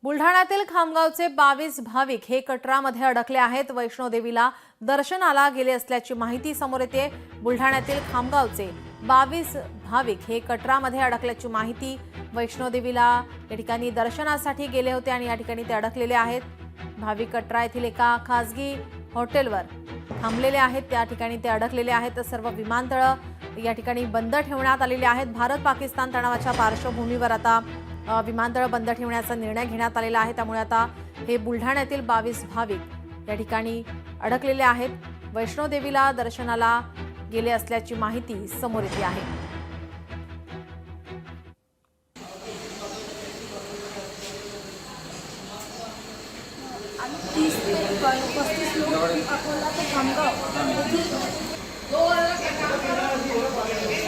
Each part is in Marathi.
बुलढाण्यातील खामगावचे 22 भाविक हे कटरामध्ये अडकले आहेत। वैष्णोदेवीला दर्शनाला गेले असल्याची माहिती समोर येते। बुलढाण्यातील खामगावचे 22 भाविक हे कटरामध्ये अडकल्याची माहिती। वैष्णोदेवीला या ठिकाणी दर्शनासाठी गेले होते आणि या ठिकाणी ते अडकलेले आहेत। भाविक कटरा येथील एका खासगी हॉटेलवर थांबलेले आहेत, त्या ठिकाणी ते अडकलेले आहेत। सर्व विमानतळ या ठिकाणी बंद ठेवण्यात आलेले आहेत। भारत पाकिस्तान तणावाच्या पार्श्वभूमीवर आता विमानतळ बंद ठेवण्याचा निर्णय घेण्यात आलेला आहे। त्यामुळे आता हे बुलढाण्यातील 22 भाविक या ठिकाणी अडकलेले आहेत। वैष्णोदेवीला दर्शनाला गेले असल्याची माहिती समोर येते आहे।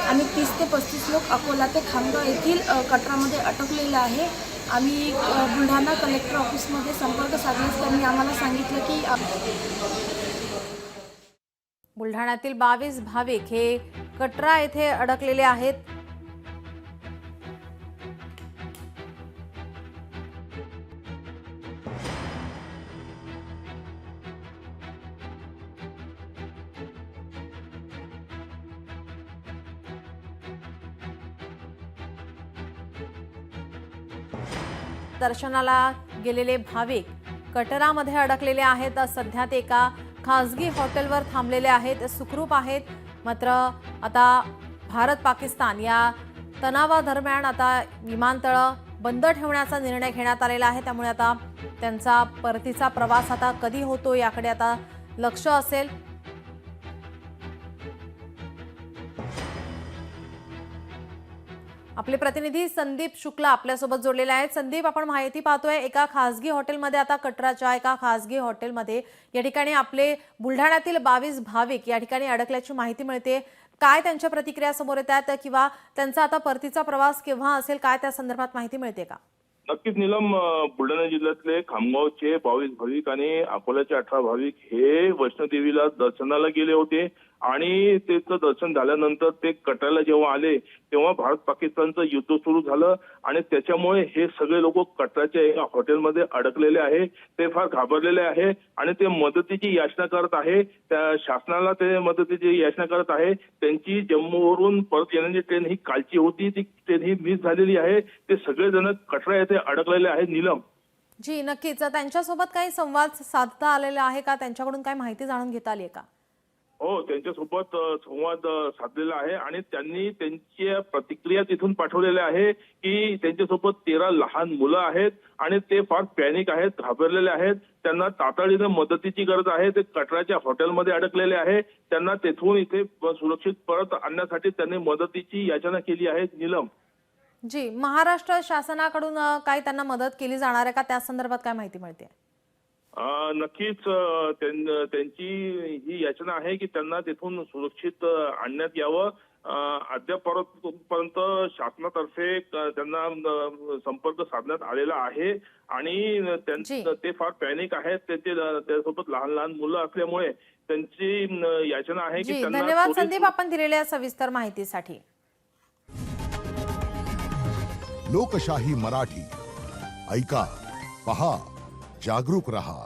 आम्ही 30 ते 35 लोक अकोला ते खामगाव येथील कटरामध्ये अटकलेले आहे। आम्ही बुलढाणा कलेक्टर ऑफिसमध्ये संपर्क साधल्यास त्यांनी आम्हाला सांगितलं की बुलढाण्यातील 22 भाविक हे कटरा येथे अडकलेले आहेत। दर्शनाला गेलेले भाविक कटरामध्ये अडकलेले आहेत। सध्या ते एका खासगी हॉटेलवर थांबलेले आहेत, सुखरूप आहेत। मात्र आता भारत पाकिस्तान या तणावादरम्यान आता विमानतळ बंद ठेवण्याचा निर्णय घेण्यात आलेला आहे। त्यामुळे आता त्यांचा परतीचा प्रवास आता कधी होतो याकडे आता लक्ष असेल। आपले प्रतिनिधी संदीप शुक्ला आपल्यासोबत जोडलेले आहेत। संदीप, आपण माहिती पाहतोय एका खासगी हॉटेलमध्ये, आता कटराच्या एका खासगी हॉटेलमध्ये या ठिकाणी आपले बुलढाण्यातील 22 भाविक या ठिकाणी अडकल्याची माहिती मिळते। काय त्यांच्या प्रतिक्रिया समोर येतात किंवा त्यांचा आता परतीचा प्रवास केव्हा असेल, काय त्या संदर्भात माहिती मिळते का? नक्कीच नीलम, बुलढाणा जिल्ह्यातले खामगावचे 22 भाविक आणि अकोल्याचे 18 भाविक हे वैष्णोदेवीला दर्शनाला गेले होते आणि त्याचं दर्शन झाल्यानंतर ते कटराला जेव्हा आले तेव्हा भारत पाकिस्तानचं युद्ध सुरू झालं आणि त्याच्यामुळे हे सगळे लोक कटराच्या एका हॉटेलमध्ये अडकलेले आहे। ते फार घाबरलेले आहे आणि ते मदतीची याचना करत आहे। त्या शासनाला ते मदतीची याचना करत आहे। त्यांची जम्मूवरून परत येण्याची ट्रेन ही कालची होती, ती ट्रेन ही मिस झालेली आहे। ते सगळेजण कटरा येथे अडकलेले आहेत नीलम। जी नक्कीच, त्यांच्यासोबत काही संवाद साधता आलेला आहे का? त्यांच्याकडून काही माहिती जाणून घेता आली आहे का? हो, त्यांच्यासोबत संवाद साधलेला आहे आणि त्यांनी त्यांच्या प्रतिक्रिया तिथून पाठवलेल्या आहे की त्यांच्यासोबत 13 लहान मुलं आहेत आणि ते फार पॅनिक आहेत, घाबरलेले आहेत। त्यांना तातडीने मदतीची गरज आहे। ते कटराच्या हॉटेलमध्ये अडकलेले आहे। त्यांना तेथून इथे सुरक्षित परत आणण्यासाठी त्यांनी मदतीची याचना केली आहे नीलम। जी, महाराष्ट्र शासनाकडून काही त्यांना मदत केली जाणार आहे का? त्या संदर्भात काय माहिती मिळते? नक्कीच त्यांची ही याचना आहे की त्यांना तिथून सुरक्षित आणण्यात यावं। अद्यापर्यंत शासनातर्फे त्यांना संपर्क साधण्यात आलेला आहे आणि ते फार पॅनिक आहेत। त्याच्यासोबत लहान लहान मुलं असल्यामुळे त्यांची याचना आहे की त्यांना। धन्यवाद संदीप, आपण दिलेल्या सविस्तर माहितीसाठी। लोकशाही मराठी ऐका, पहा, जागरूक रहा।